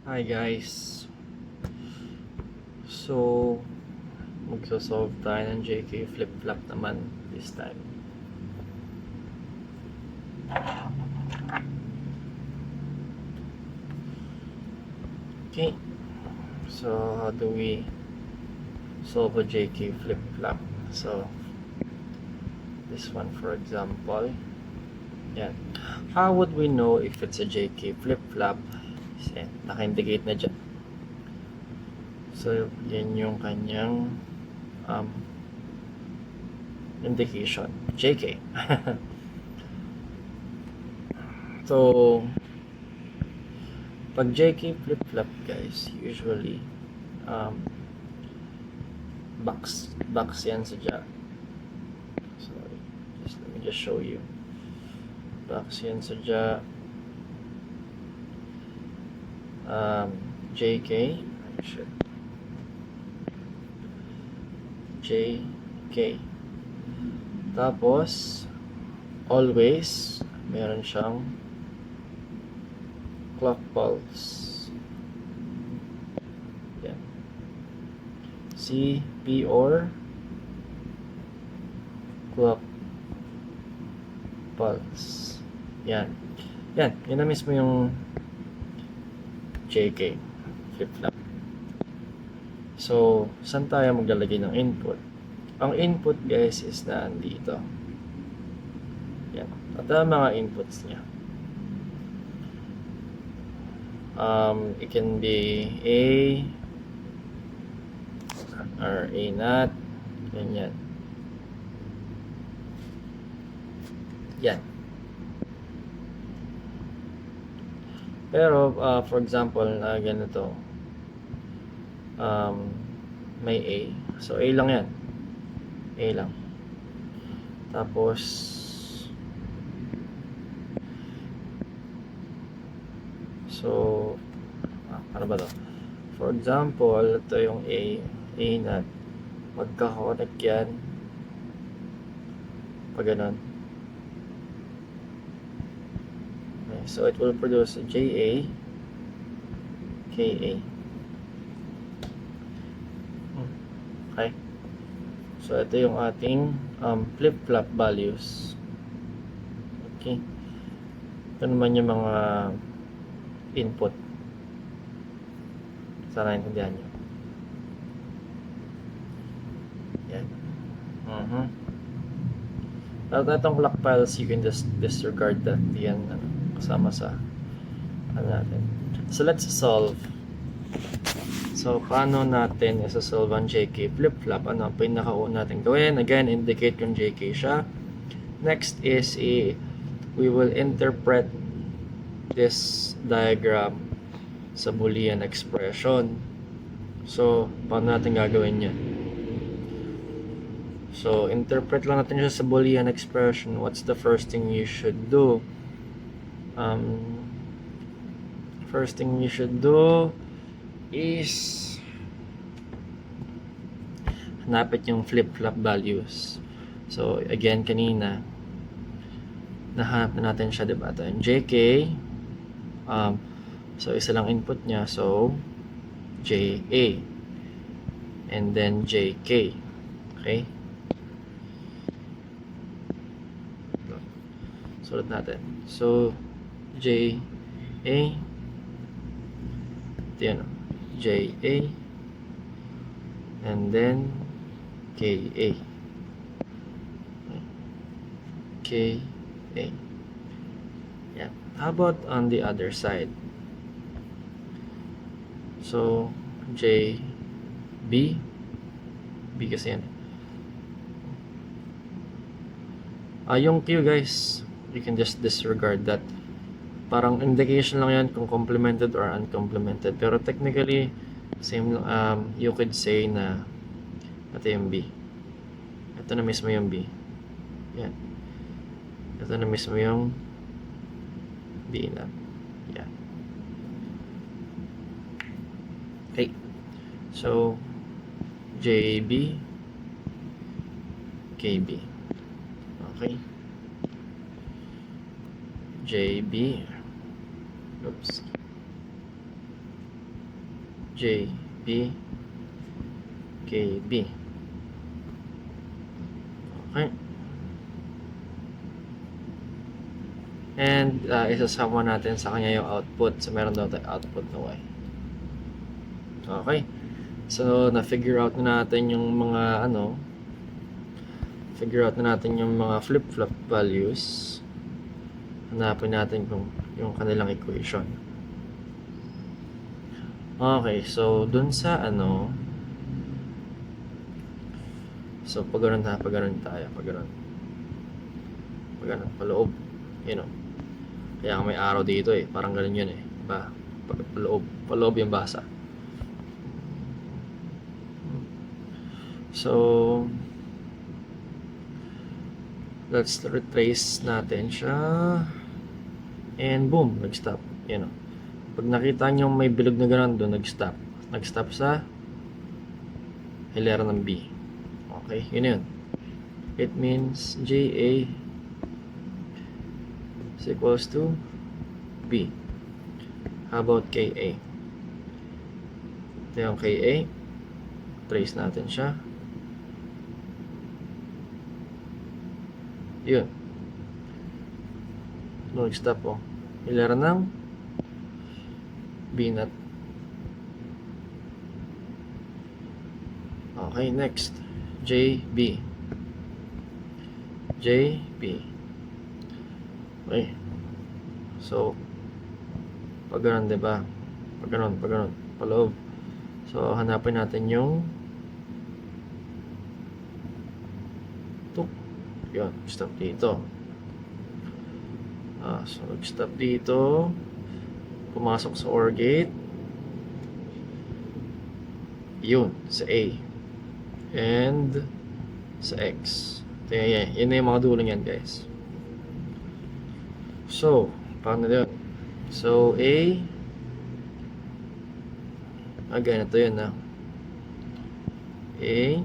Hi guys. So, magso-solve tayo ng JK flip-flop naman this time. Okay. So, how do we solve a JK flip-flop? So, this one for example. Yan. How would we know if it's a JK flip-flop? Kasi naka-indicate na dyan. So, yan yung kanyang indication. JK. So, pag JK flip-flop guys, usually box yan sa jack. Sorry, let me just show you. Box yan sa jack. JK. JK. Tapos always meron siyang clock pulse. Yan. C, P, or clock pulse. Yan. Yan. Yan na mismo yung JK flip-flop. So, saan tayo maglalagay ng input? Ang input guys is na andito. Yan. At ang mga inputs niya. It can be A or A not. Ganyan. Yan. Pero, for example, na ganito. May A. So, A lang yan. A lang. Tapos, so, ano ba to? For example, ito yung A not. Magka-connect yan. Pag ganun. Okay, so, it will produce JA, KA. Okay. So, ito yung ating flip-flop values. Okay. Ito naman yung mga input. Sana naintindihan nyo. Yan. At itong clock files, you can just disregard that. Yan, kasama sa natin. So, let's solve. So, paano natin isa-solve ang JK flip-flop? Ano ang pinakauna natin gawin? Again, indicate yung JK siya. Next is we will interpret this diagram sa Boolean expression. So, paano natin gagawin yan? So, interpret lang natin siya sa Boolean expression. What's the first thing you should do? First thing you should do is hanapin yung flip-flop values. So, again, kanina nahanap na natin siya, diba? Ito yung JK. So, isa lang input niya. So, JA. And then JK. Okay? Sulat natin. So, JA. Ito yan. JA. And then, KA. KA. Yeah. How about on the other side? So, JB. B kasi yan. Yung Q guys, you can just disregard that. Parang indication lang yan kung complemented or uncomplemented. Pero technically, same, you could say na ito yung B. Ito na mismo yung B. Yan. Ito na mismo yung B na. Yan. Okay. So, JB, KB. Okay. JB. Oops. JB, KB. Okay. And isasama natin sa kanya yung output. So meron daw tayo output na Y. Okay. So na-figure out na natin yung mga figure out na natin yung mga flip-flop values. Hanapin natin yung kanilang equation. Okay, so dun sa so pag ganun tayo, pag ganun, paloob, kaya may arrow dito parang ganun yun ba, paloob yung basa. So let's retrace natin siya, and boom, nag-stop. Pag nakita nyo may bilog na gano'n doon, nag-stop sa hilera ng B. Okay, yun. It means JA is equals to B. How about KA? Ito yung KA. Trace natin siya. Yun. Nag-stop hilera ng B naught. Okay, next. JB. Okay. So, pag ganun, diba? Pag ganun, paloob. So, hanapin natin yung yun, stop dito. So, nag-stop dito. Pumasok sa OR gate. Yun, sa A. And sa X. Yun na yung mga dulo niyan, guys. So, paano yun? So, A. Ganito yun A.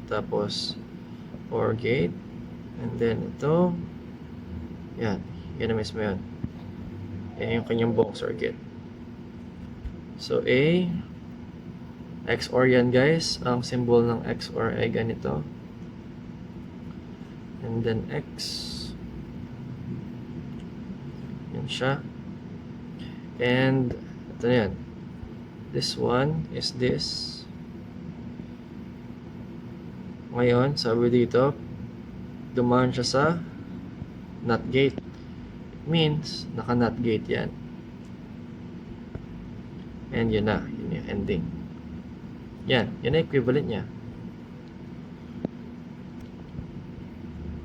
Tapos, OR gate. And then, ito. Yan na mismo yan. Yung kanyang buong circuit. So A, XOR yan, guys. Ang symbol ng XOR ay ganito. And then X. Yan siya. And ito na yan. This one is this. Ngayon, sabi dito, dumaan siya sa NOT gate. Means naka-NOT gate yan, and yun yung ending. Yan ang equivalent niya.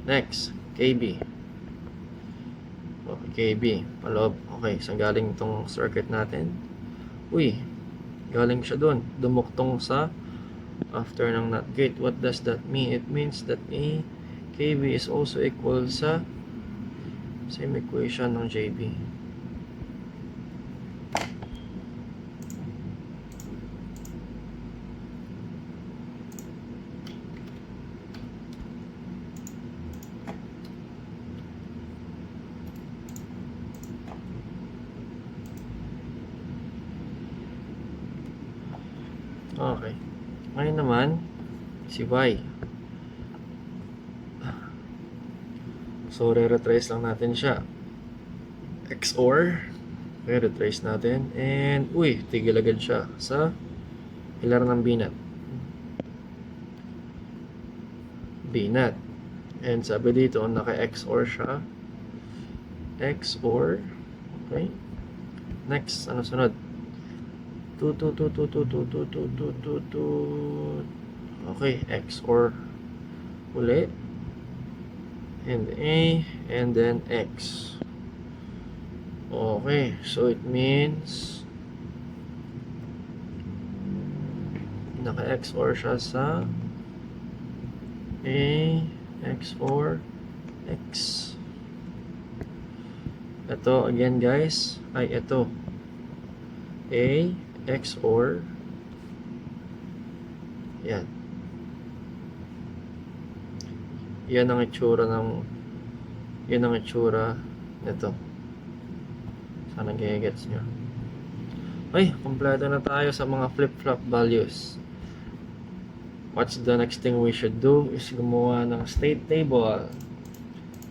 Next, KB. KB, paloob. Okay, saan galing itong circuit natin? Galing siya doon, dumuktong sa after ng NOT gate. What does that mean? It means that KB is also equal sa same equation ng JB. Okay. Ngayon naman, si Y. So, re-retrace lang natin siya. XOR. Re-retrace natin. And, tigil agad siya sa hilera ng B naught. B naught. And sabi dito, naka-XOR siya. XOR. Okay. Next, ano sunod? 2. Okay, XOR uli. And A, and then X. Okay, so it means naka-XOR siya sa A, XOR X. Ito again, guys, ay ito A, XOR yan. Yan ang itsura nito. Sana gets nyo. Ay, kompleto na tayo sa mga flip-flop values. What's the next thing we should do is gumawa ng state table.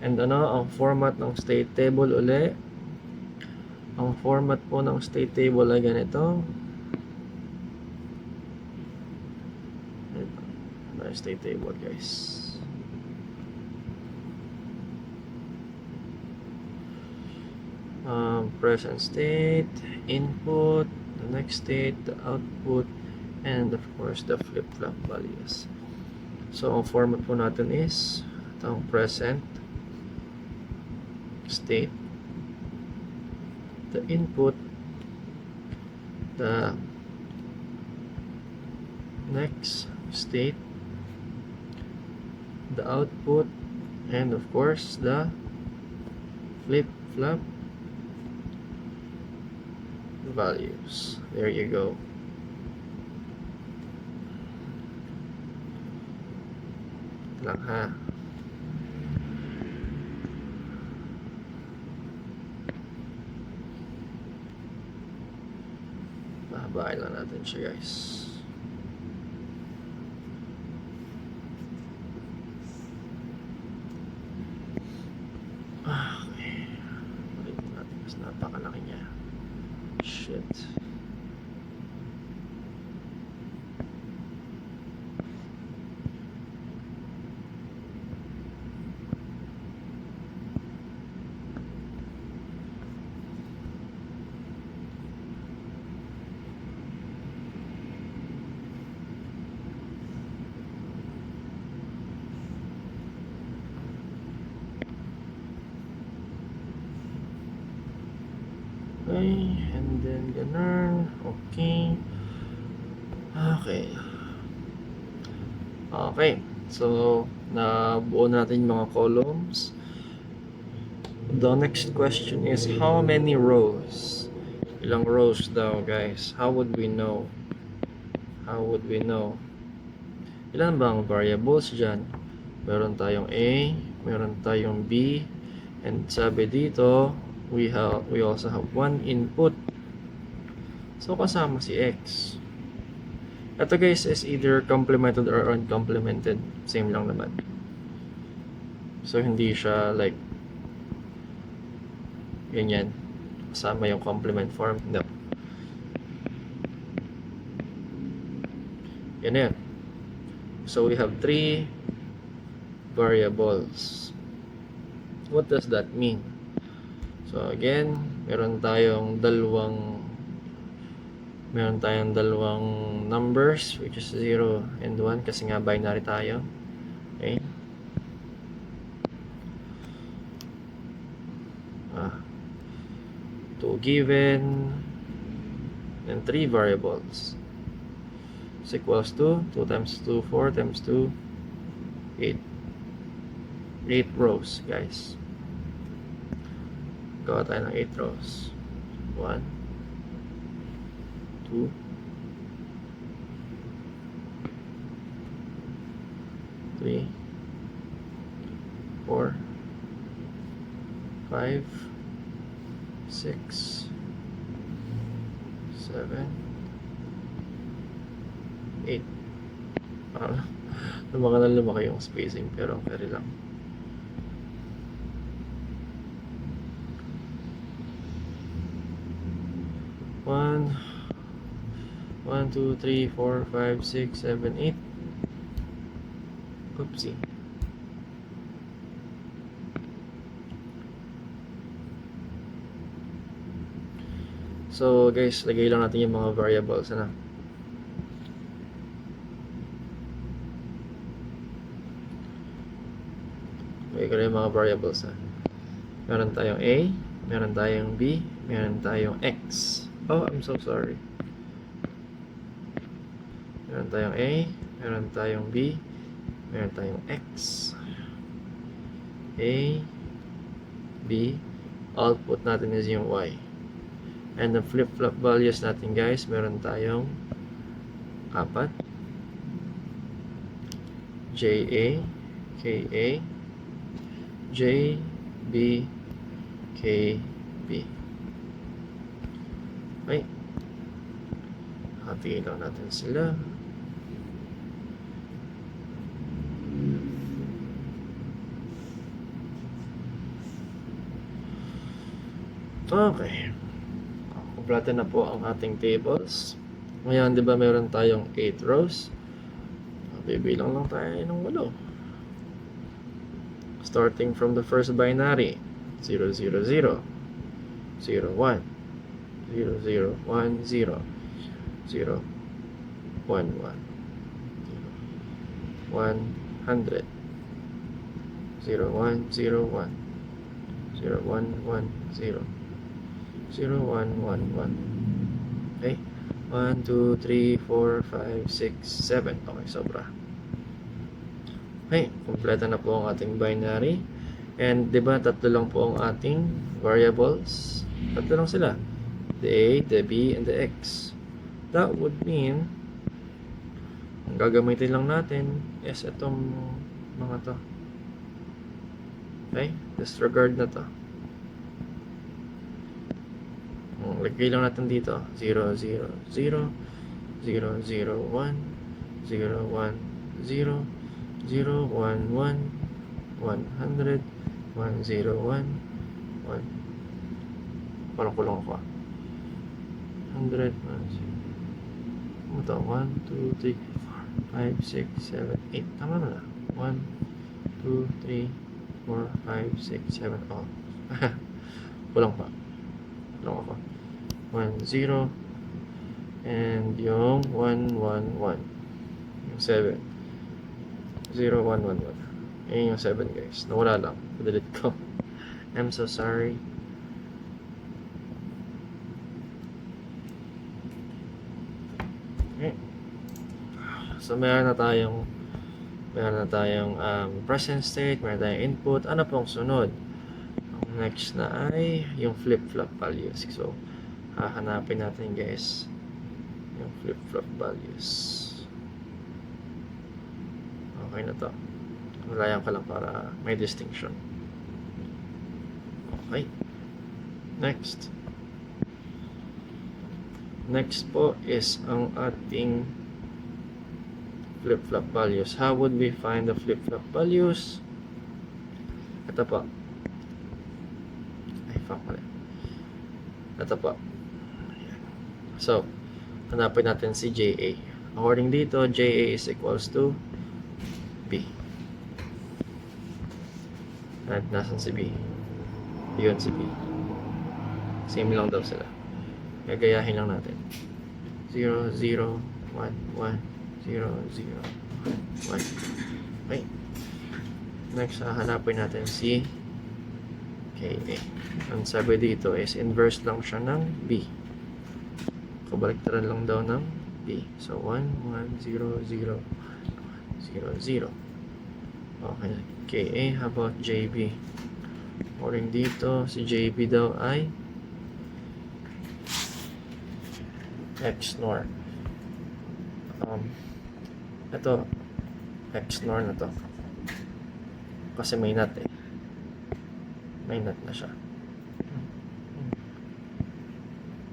And ang format ng state table uli. Ang format po ng state table ay ganito. Ito, state table guys. Present state, input, the next state, the output, and of course the flip-flop values. So ang format po natin is itong present state, the input, the next state, the output, and of course the flip-flop values. There you go. Lang ha. Babain lang natin siya guys. Okay. Ulitin natin mas napakalaki niya. Shit. Okay, and then ganun. Okay. Okay, so nabuo natin yung mga columns. The next question is how many rows? Ilang rows daw guys? How would we know? Ilan bang variables dyan? Meron tayong A, meron tayong B, and sabi dito we also have one input. So kasama si X. Ito guys is either complemented or uncomplemented. Same lang naman. So hindi siya like ganyan. Kasama yung complement form. No. Yan yan. So we have 3 variables. What does that mean? So again, meron tayong dalawang numbers which is 0 and 1 kasi nga binary tayo. Okay? 2 given and 3 variables. Is equals to 2 times 2, 4 times 2, 8. 8 rows, guys. Gawa tayo ng 8 rows. 1, 2, 3, 4, 5, 6, 7, 8. Lumaki yung spacing pero carry lang. 1, 2, 3, 4, 5, 6, 7, 8. Oopsie. So guys, lagay lang natin yung mga variables. Lagay ko na yung mga variables. Meron tayong A, meron tayong B, meron tayong X. Oh, I'm so sorry. Meron tayong A, meron tayong B, meron tayong X. A, B, output natin is yung Y. And the flip-flop values natin guys, meron tayong 4. JA, KA, JB, KB. Okay. Hatiin lang natin sila. Okay. Kumpleto na po ang ating tables. Ngayon, di ba meron tayong 8 rows? Bibilang lang tayo ng 8. Starting from the first binary, 0, 0, 0, 0, 1, 0, 0, 1, 0, 0, 1, 1, 100, 0, 1, 0, 1, 0, 1, 1, 0, 0, 1, 1, 1. Okay? 1, 2, 3, 4, 5, 6, 7. Okay, sobra. Okay, kumpleto na po ang ating binary. And di ba tatlo lang po ang ating variables? Tatlo lang sila. The A, the B, and the X. That would mean ang gagamitin lang natin is itong mga to. Okay? Disregard na to. Lagay lang natin dito. 0, 0, 0, 0, 0, 1, 0, 1, 0, 0, 1, 1, 100, 1, 0, 1, 1. Parang kulong ako. 100, 1, 0. Ito, 1, 2, 3, 4, 5, 6, 7, 8. Tama na. 1, 2, 3, 4, 5, 6, 7. Oh. Kulang pa. Kulang ako. 1, 0. And yung 1, 1, 1. Yung 7. 0, 1, 1, 1. Ayun yung 7 guys. Nawala lang. Delete ko. I'm so sorry. Okay. So meron na tayong present state, meron tayong input. Ano pong sunod? Ang next na ay yung flip-flop values. So hahanapin natin guys yung flip-flop values. Okay na to. Malayan ka lang para may distinction. Okay. Next. Next po is ang ating flip-flop values. How would we find the flip-flop values? Ito po. Ay, fuck pala. Ito po. So, hanapin natin si JA. According dito, JA is equals to B. At nasan si B? Yun si B. Same lang daw sila. Gagayahin lang natin. 0, 0, 1, 1, 0, 0, 1, 1. Okay. Next, hanapin natin si KA. Ang sabi dito is inverse lang siya ng B. Kabaliktaran lang daw ng B. So, 1, 1, 0, 0, 0, 0. Okay. KA, how about JB? According dito, si JB daw ay XNOR. Ito, XNOR na to. Kasi may NOT eh. May NOT na siya.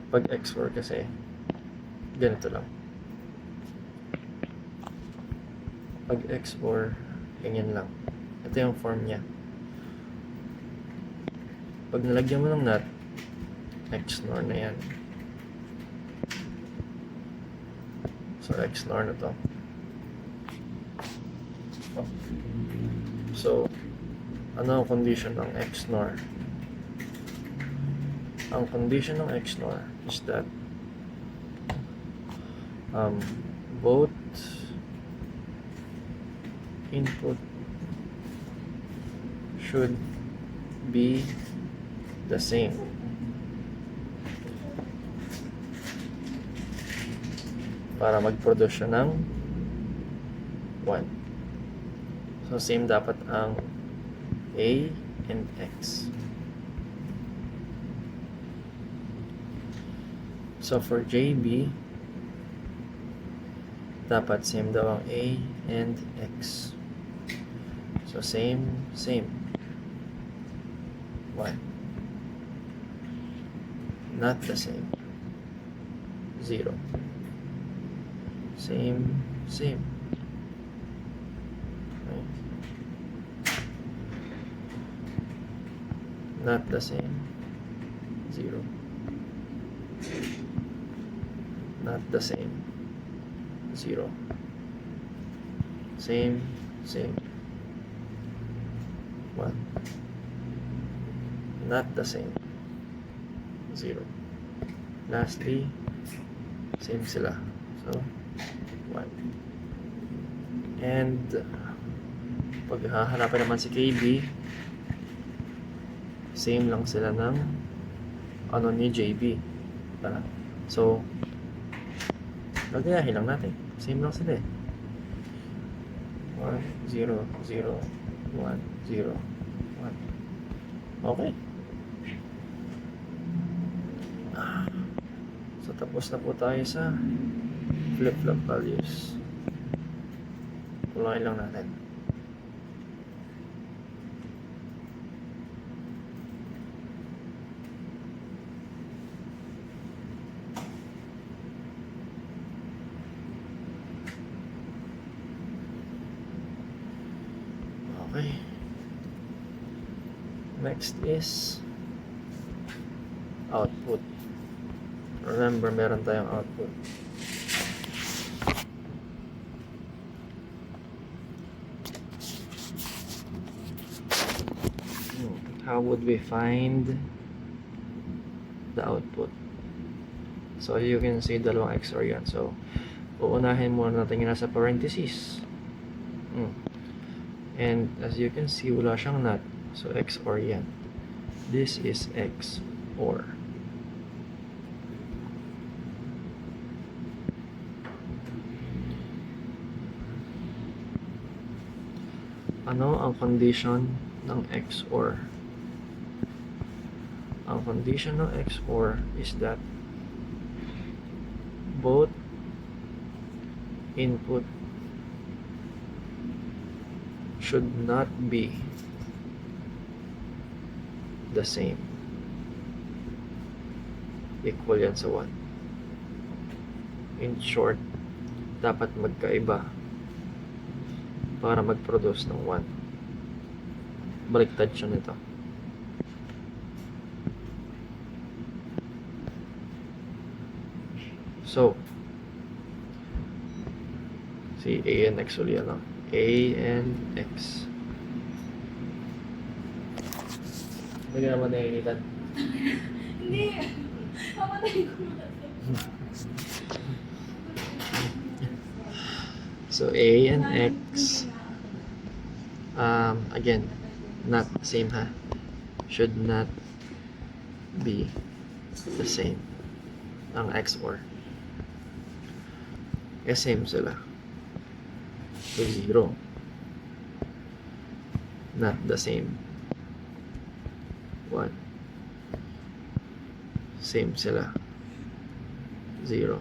Pag XOR kasi, ganito lang. Pag XOR, ganyan lang. Ito yung form niya. Pag nalagyan mo ng NOT, XNOR na yan. So, XNOR na to. So, ano ang condition ng XNOR? Ang condition ng XNOR is that both input should be the same. Para mag-produce siya ng 1. So, same dapat ang A and X. So, for JB, dapat same daw ang A and X. So, same. 1. Not the same. 0. same, same. Okay. Not the same, 0. Not the same, 0. Same, same, 1. Not the same, 0. Lastly, same sila. So, 1. And pag hahanapan naman si KB, same lang sila ng ano ni JB. Tara. So, gagayahin lang natin. Same lang sila eh. 1, 0, 0, 1, 0, 1. Okay. So, tapos na po tayo sa flip-flop values. Kulangin lang natin. Okay. Next is output. Remember, meron tayong output. How would we find the output? So you can see dalawang XOR yan. So uunahin muna natin yung nasa parentheses. And as you can see, wala siyang NOT. So XOR yan. This is XOR. Ano ang condition ng XOR? Ang condition ng XOR is that both input should not be the same. Equal yan sa 1. In short, dapat magkaiba para mag-produce ng 1. Baliktad siya nito. So, si A and X ulit lang. A and X. Hindi ka naman nahihilitan. Hindi. Pamatay ko na. So A and X, again, not the same ha. Should not be the same. Ang XOR. Same sila. So 0. Not the same. 1. Same sila. 0.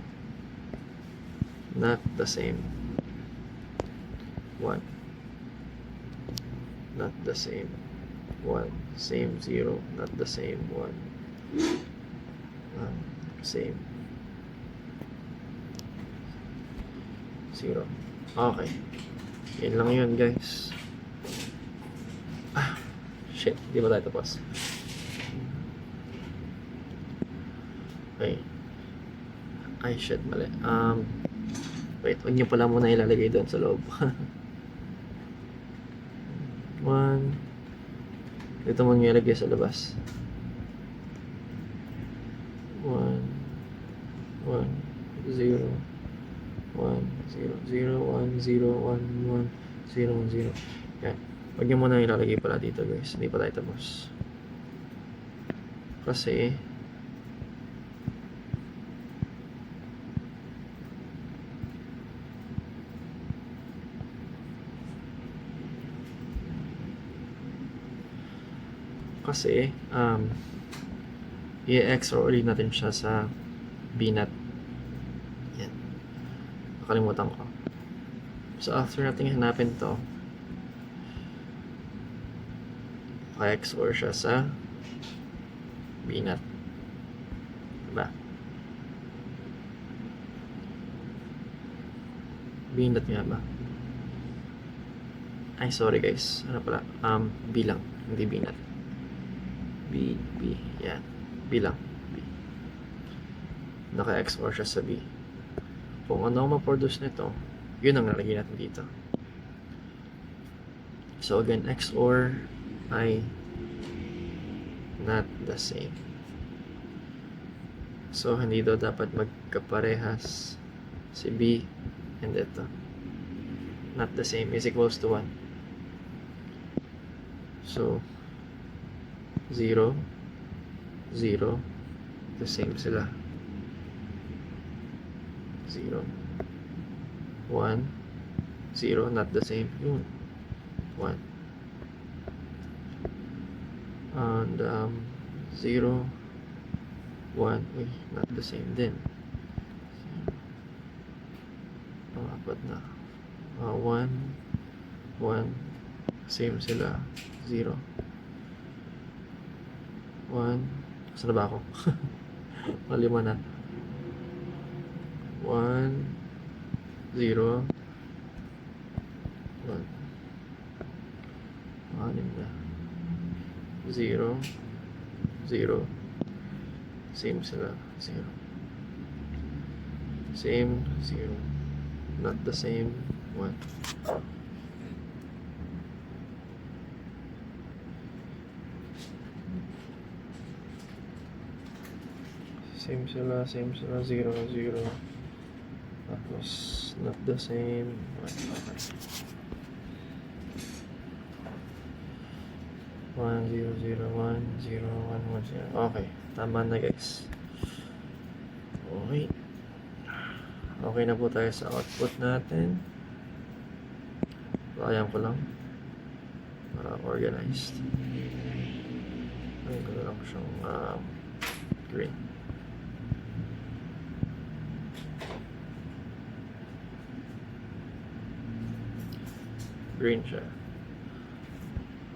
Not the same. 1. Not the same. 1. Same 0. Not the same. 1. Same 0. Okay. Yan lang yun, guys. Shit. Di ba tayo tapos? Okay. Ay, shit. Mali. Wait. Huwag nyo pala muna ilalagay doon sa loob. 1. Dito mo nyo ilagay sa labas. 1. 1. 0. 1, 0, 0, 1, 0, 1, 1, 0, 1, 0. Yan. Huwag nyo muna ilalagay pala dito, guys. Hindi pa tayo tapos. Kasi i-XOR ulit natin siya sa BNAT. Yan. Nakalimutan ko. So after natin hanapin to, XOR siya sa BNAT. Diba? Binat nga ba? Ay, sorry guys. Ano pala? B lang. Hindi binat. B. Yan. B lang. B. Naka-XOR siya sa B. Kung ano ang ma-produce nito, yun ang nalagay natin dito. So again, XOR ay not the same. So hindi daw dapat magkaparehas si B and ito. Not the same is equals to 1. So 0, 0, the same sila. 0, 1, 0, not the same. Yun. 1. And 0, 1, not the same din. Apat na. 1, 1, same sila. 0, 1, saan na ba ako? Malima na. 1, 0, 1. Anim na. 0, 0. Same sila. 0. Same, 0. Not the same. 1. Same sila, 0, 0. Tapos, not the same. 1, 0, 0, 1, 0, 1, 1, 0. Okay, tama na guys. Okay. Okay na po tayo sa output natin. Ayan ko lang. Para organized. Ayan ko na lang siyang green. Green siya.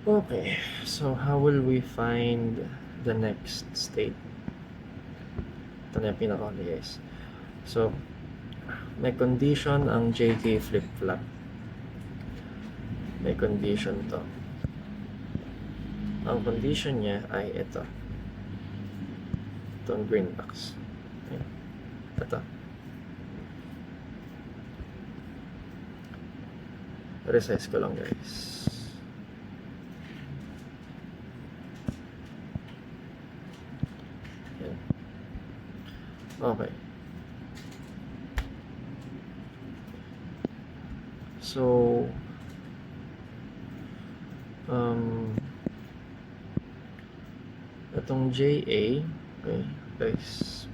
Okay, so how will we find the next state? Ito na yung pinaka-only guys. So, may condition ang JK flip-flop. May condition to. Ang condition niya ay ito. Itong green box. Ayan. Ito. Resize ko lang guys. Ayan. Okay. So, itong JA, okay, guys,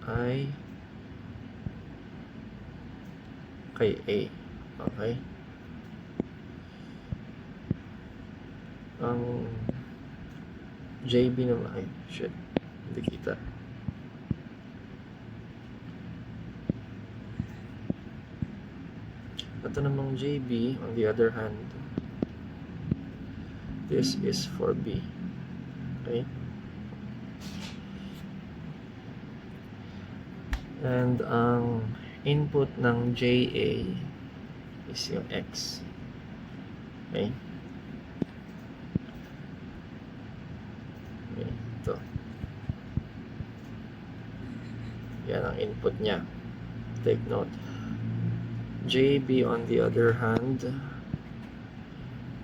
ay kay A, okay? Ang JB naman, ay, shit, hindi kita. Ito namang JB, on the other hand, this is for B. Okay? And ang input ng JA is yung X. Okay? Okay, ito. Yan ang input niya. Take note. JB on the other hand,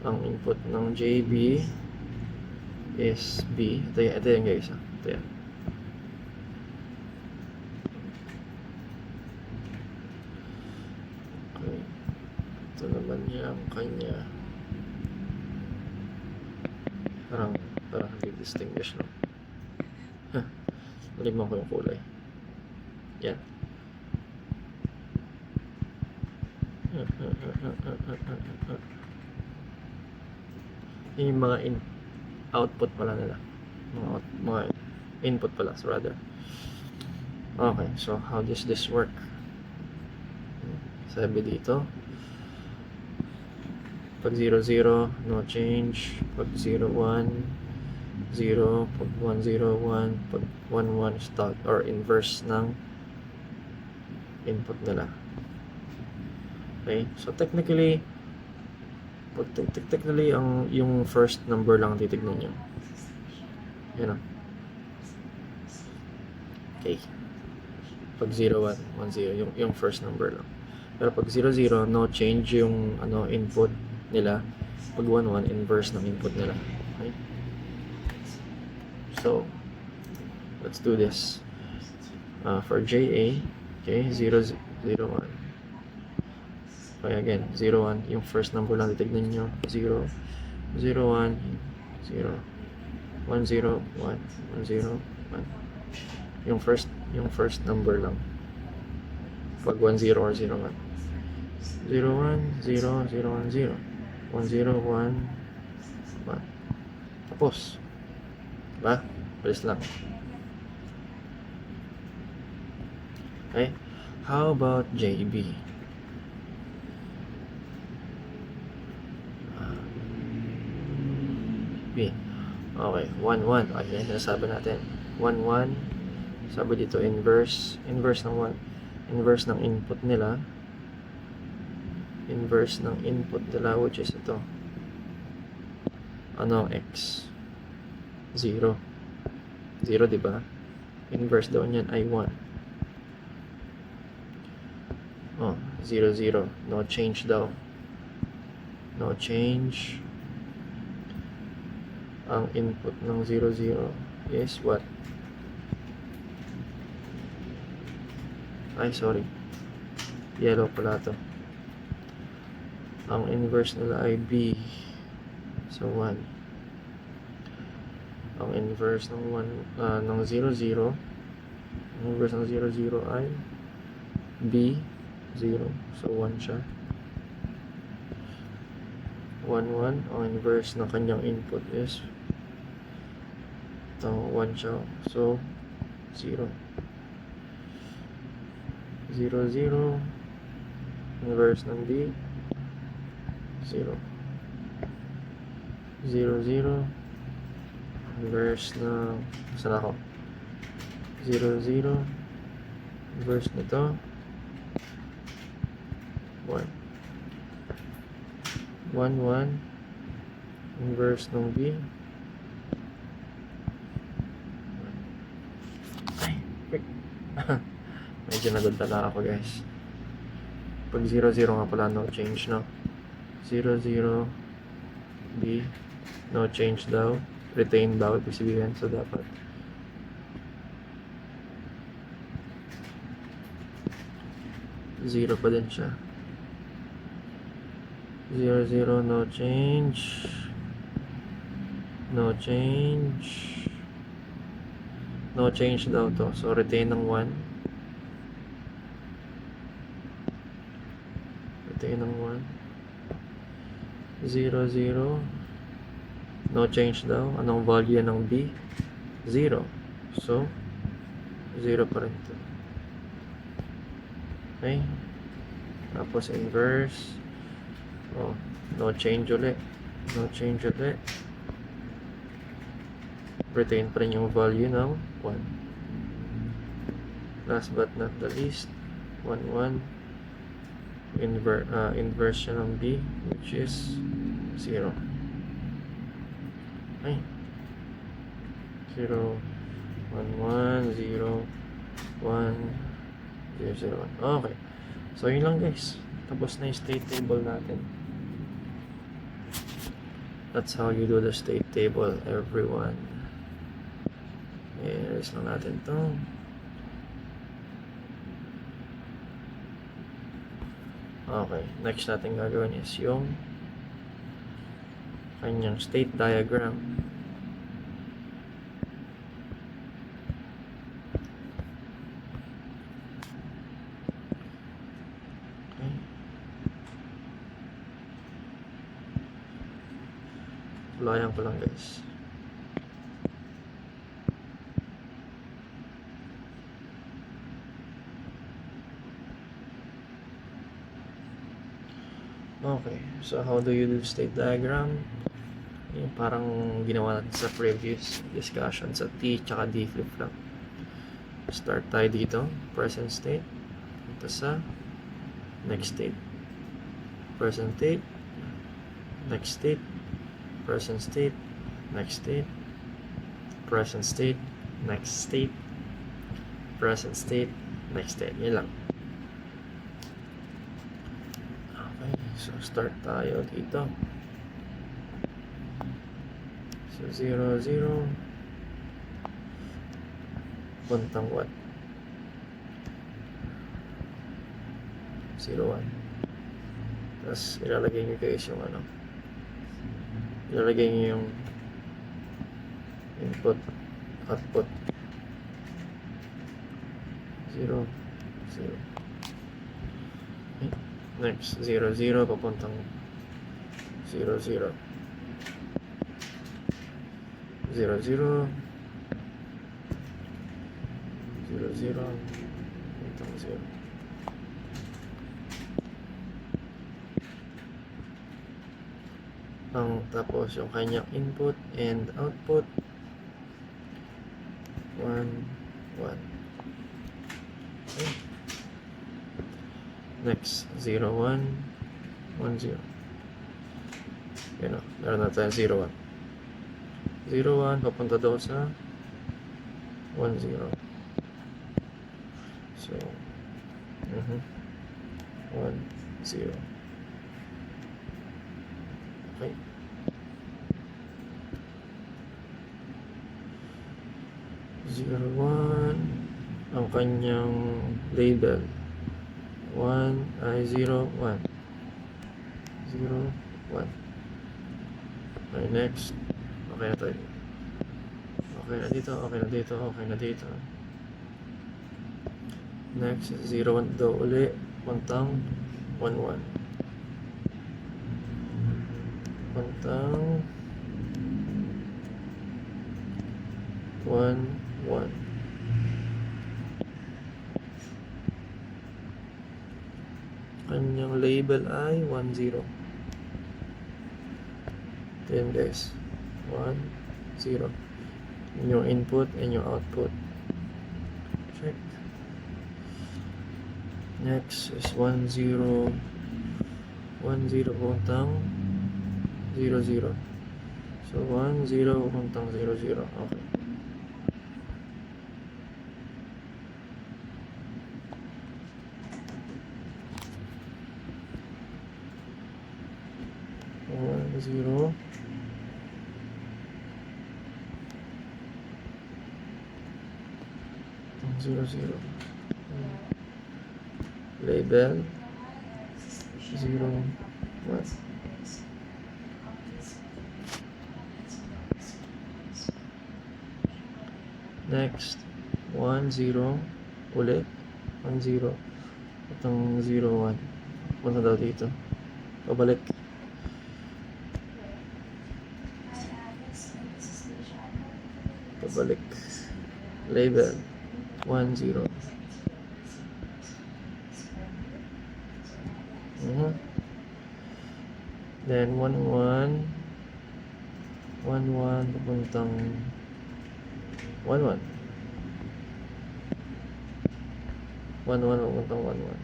ang input ng JB is B. Ito yan guys. Ito yan. Okay. Ito naman yung kanya. Parang hindi distinguish, no? Nalimutan ko yung kulay. Yan. Yung mga output pala nila, mga input pala, so rather. Okay, so how does this work? Sabi dito, pag 0, 0, no change. Pag 0, 1, 0. Pag 1, 0, 1. Pag 1, 1, start or inverse ng input nila. Okay? So technically, yung first number lang titignan nyo. Yan o. Okay. Pag 0, 1, 1, 0, yung first number lang. Pero pag 0, 0, no change yung input nila. Pag 1, 1, inverse ng input nila. Okay? So, let's do this. For JA, okay, 0, 0, 1. Okay, again, 0, 1. Yung first number lang titignan nyo. 0, 0, 1, 0, 1, 0, 1, 1, 0, 1. Yung first number lang. Pag 1, 0 or 0, 1. 0, 1, 0, 0, 1, 0. 1, 0, 1, 1. Tapos. Diba? Bilis lang. Okay? How about JB? B. Okay, 1, 1. Okay, nasabi natin. 1, 1. Sabi dito, inverse ng 1. Inverse ng input nila. Inverse ng input nila, which is ito. Ano, X? 0. 0, diba? Inverse daw niyan ay 1. Oh, 0, 0. No change daw. No change. Ang input ng 0, 0 is what? Ay, sorry. Yellow pala to. Ang inverse nila ay B. So, 1. Ang inverse ng 1, ng 0, 0. Ang inverse ng 0, 0 ay B. 0. So, 1 siya. 1, 1. Ang inverse ng kanyang input is ito, 1 siya. So, 0. 0, 0. Inverse ng B. 0. 0, 0. Inverse ng... Saan ako? 0, 0. Inverse nito. 1. 1, 1. Inverse ng B. Ay, quick. Medyo nagultala ako, guys. Pag 0, 0 nga pala, no change, no? 0, 0. B. No change daw. Retain daw, ibig sabihin. So, dapat 0 pa din siya. 0, 0, no change. No change. No change daw to. So, retain ng 1. Retain ng 1. 0, 0. No change daw. Anong value ng B? 0. So, 0 pa rin to. Okay. Tapos, inverse. Oh, no change ulit. No change ulit. Retain pa rin yung value ng 1. Last but not the least, 1, 1. Inverse siya ng B, which is 0. Okay. 0, 1, 1, 0, 1, 0, 0, 1. Okay. So, yun lang, guys. Tapos na yung state table natin. That's how you do the state table, everyone. Erase lang natin to. Okay, next natin gagawin is yung kanyang state diagram. Okay. Tulayan ko lang, guys. Okay, so how do you do state diagram? Yung parang ginawa natin sa previous discussion sa T tsaka D flip-flop. Start tayo dito, present state. punta sa next state. Present state, next state, present state, next state, present state, next state, present state, next state. Yun lang. Okay, so start tayo dito. So 0, 0 puntang 1. 0, 1. Tapos ilalagay nyo guys yung ano, ilalagay nyo yung input, output. 0, 0. Okay. Next, 0, 0 papuntang 0, 0. 0, 0. 0, 0 papuntang 0. Tapos yung kanyang input and output 1, 1. Okay. Next 0, 1, 1, 0. Yun o, meron na tayo 0, 1. 0, 1 papunta daw sa 1, 0. So 1, 0. Okay. Zero, 1 ang kanyang label. 1 ay 0, 1. 0, 1. Okay, next. Okay na tayo. Okay na dito, okay na dito, okay na dito. Next, 0, 1 daw uli. Puntang 1, 1. Puntang 1, 1. Kanyang label ay 1, 0. Then guys, 1, 0. Yun yung input and yung output. Check. Next is 1, 0. 1, 0 puntang 0, 0. So 1, 0 puntang 0, 0. Okay. Zero. Zero, zero. Label 0, 1. Next 1, 0 ulit 1, 0 itong 0, 1 punta daw dito, pabalik. Pabalik. Label 1, 0. Then 1, 1 1, 1 papuntang 1, 1. 1, 1 papuntang 1, 1.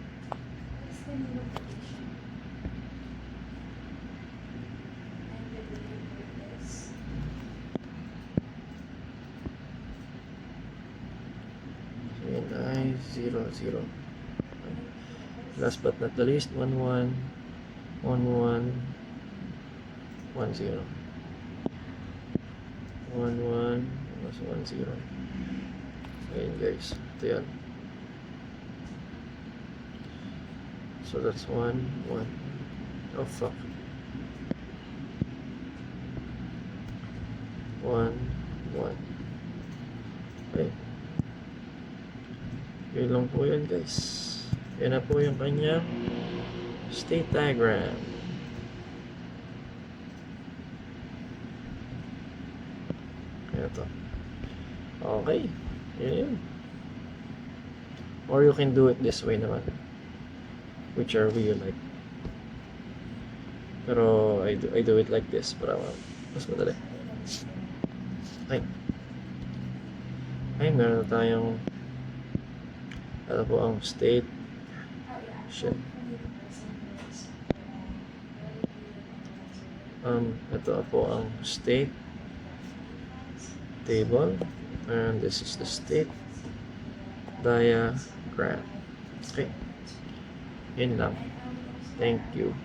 Yun ay 0, 0. Last but not the least, 1, 1 1, 1 1, 0. 1, 1 plus 1, 0. Ayan guys, ito yan. So that's 1, 1. Oh fuck. 1, 1. Okay. Yun lang po yan guys. Yan na po yung kanya state diagram. Ito. Okay. Yun. Or you can do it this way naman. Whichever you like. Pero I do it like this para mas madali. Okay. Okay, meron na tayong ano po ang state Shit. Ito po ang state table, and this is the state diagram. Okay, yun lang. Thank you.